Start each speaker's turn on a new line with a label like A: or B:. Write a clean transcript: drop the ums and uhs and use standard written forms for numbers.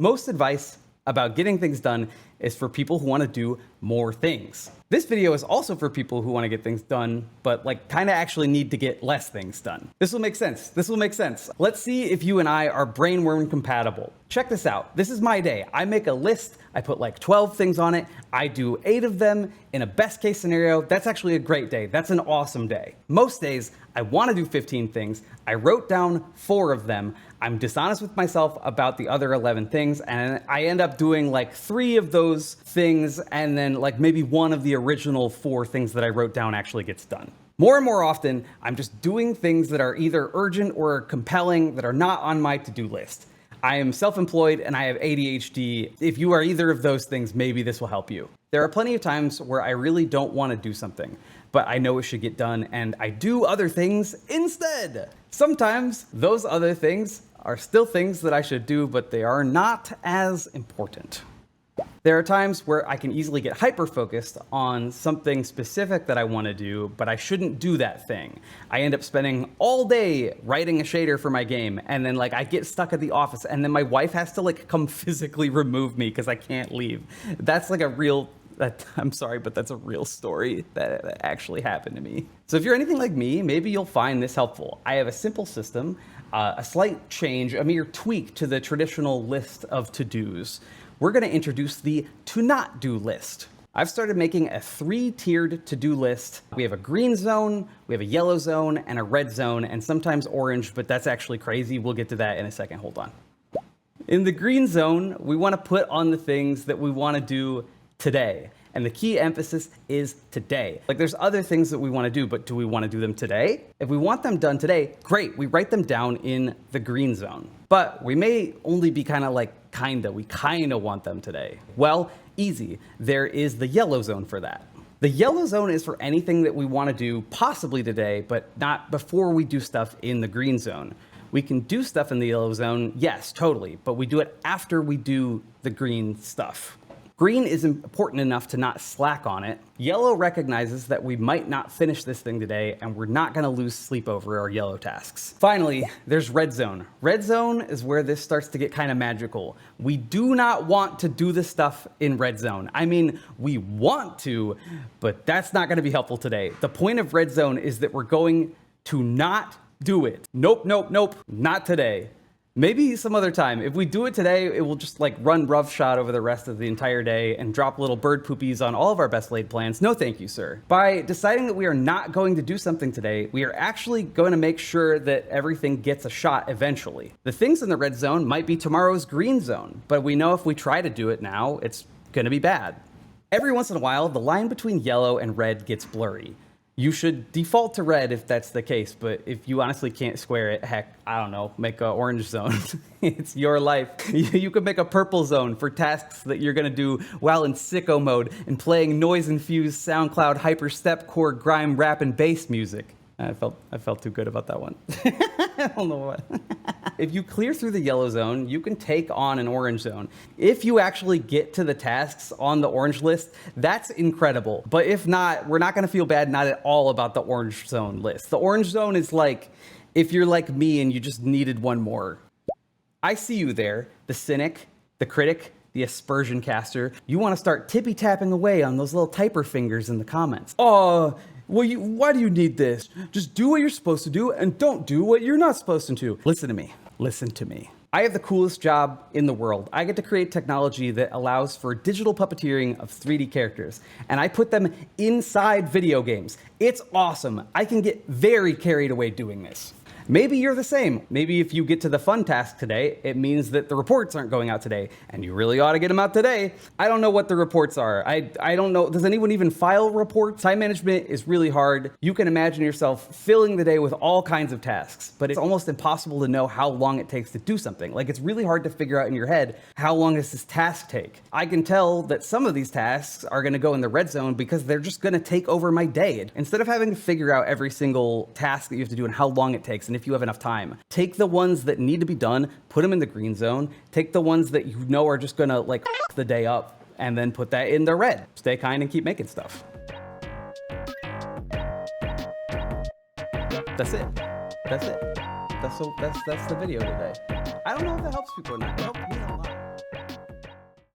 A: Most advice about getting things done is for people who want to do more things. This video is also for people who want to get things done, but kind of actually need to get less things done. This will make sense. This will make sense. Let's see if you and I are brainworm compatible. Check this out. This is my day. I make a list. I put 12 things on it. I do 8 of them. In a best case scenario, that's actually a great day. That's an awesome day. Most days, I want to do 15 things. I wrote down 4 of them. I'm dishonest with myself about the other 11 things, and I end up doing 3 of those things, and then maybe 1 of the original 4 things that I wrote down actually gets done. More and more often, I'm just doing things that are either urgent or compelling that are not on my to-do list. I am self-employed and I have ADHD. If you are either of those things, maybe this will help you. There are plenty of times where I really don't want to do something, but I know it should get done and I do other things instead. Sometimes those other things are still things that I should do, but they are not as important. There are times where I can easily get hyper-focused on something specific that I want to do, but I shouldn't do that thing. I end up spending all day writing a shader for my game, and then I get stuck at the office, and then my wife has to come physically remove me because I can't leave. That's I'm sorry, but that's a real story that actually happened to me. So if you're anything like me, maybe you'll find this helpful. I have a simple system, a slight change, a mere tweak to the traditional list of to-dos. We're going to introduce the to-not-do list. I've started making a 3-tiered to-do list. We have a green zone, we have a yellow zone, and a red zone, and sometimes orange, but that's actually crazy. We'll get to that in a second. Hold on. In the green zone, we want to put on the things that we want to do today. And the key emphasis is today. There's other things that we want to do, but do we want to do them today? If we want them done today, great. We write them down in the green zone. But we may only be we kind of want them today. Well, easy. There is the yellow zone for that. The yellow zone is for anything that we want to do possibly today, but not before we do stuff in the green zone. We can do stuff in the yellow zone, yes, totally, but we do it after we do the green stuff. Green is important enough to not slack on it. Yellow recognizes that we might not finish this thing today and we're not going to lose sleep over our yellow tasks. Finally, there's red zone. Red zone is where this starts to get kind of magical. We do not want to do the stuff in red zone. I mean, we want to, but that's not going to be helpful today. The point of red zone is that we're going to not do it. Nope, not today. Maybe some other time. If we do it today, it will just run roughshod over the rest of the entire day and drop little bird poopies on all of our best laid plans. No thank you, sir. By deciding that we are not going to do something today, we are actually going to make sure that everything gets a shot eventually. The things in the red zone might be tomorrow's green zone, but we know if we try to do it now, it's going to be bad. Every once in a while, the line between yellow and red gets blurry. You should default to red if that's the case, but if you honestly can't square it, heck, I don't know, make an orange zone. It's your life. You could make a purple zone for tasks that you're gonna do while in sicko mode and playing noise-infused SoundCloud hyper-stepcore grime rap and bass music. I felt too good about that one. I don't know what. If you clear through the yellow zone, you can take on an orange zone. If you actually get to the tasks on the orange list, that's incredible. But if not, we're not gonna feel bad, not at all, about the orange zone list. The orange zone is if you're like me and you just needed one more. I see you there, the cynic, the critic, the aspersion caster. You wanna start tippy-tapping away on those little typer fingers in the comments. Oh, well, why do you need this? Just do what you're supposed to do and don't do what you're not supposed to do. Listen to me. Listen to me. I have the coolest job in the world. I get to create technology that allows for digital puppeteering of 3D characters, and I put them inside video games. It's awesome. I can get very carried away doing this. Maybe you're the same. Maybe if you get to the fun task today, it means that the reports aren't going out today, and you really ought to get them out today. I don't know what the reports are. I don't know. Does anyone even file reports? Time management is really hard. You can imagine yourself filling the day with all kinds of tasks, but it's almost impossible to know how long it takes to do something. It's really hard to figure out in your head, how long does this task take? I can tell that some of these tasks are gonna go in the red zone because they're just gonna take over my day. Instead of having to figure out every single task that you have to do and how long it takes, and if you have enough time. Take the ones that need to be done, put them in the green zone. Take the ones that you know are just gonna f the day up, and then put that in the red. Stay kind and keep making stuff. That's it. That's the video today. I don't know if that helps people or not. It helped me.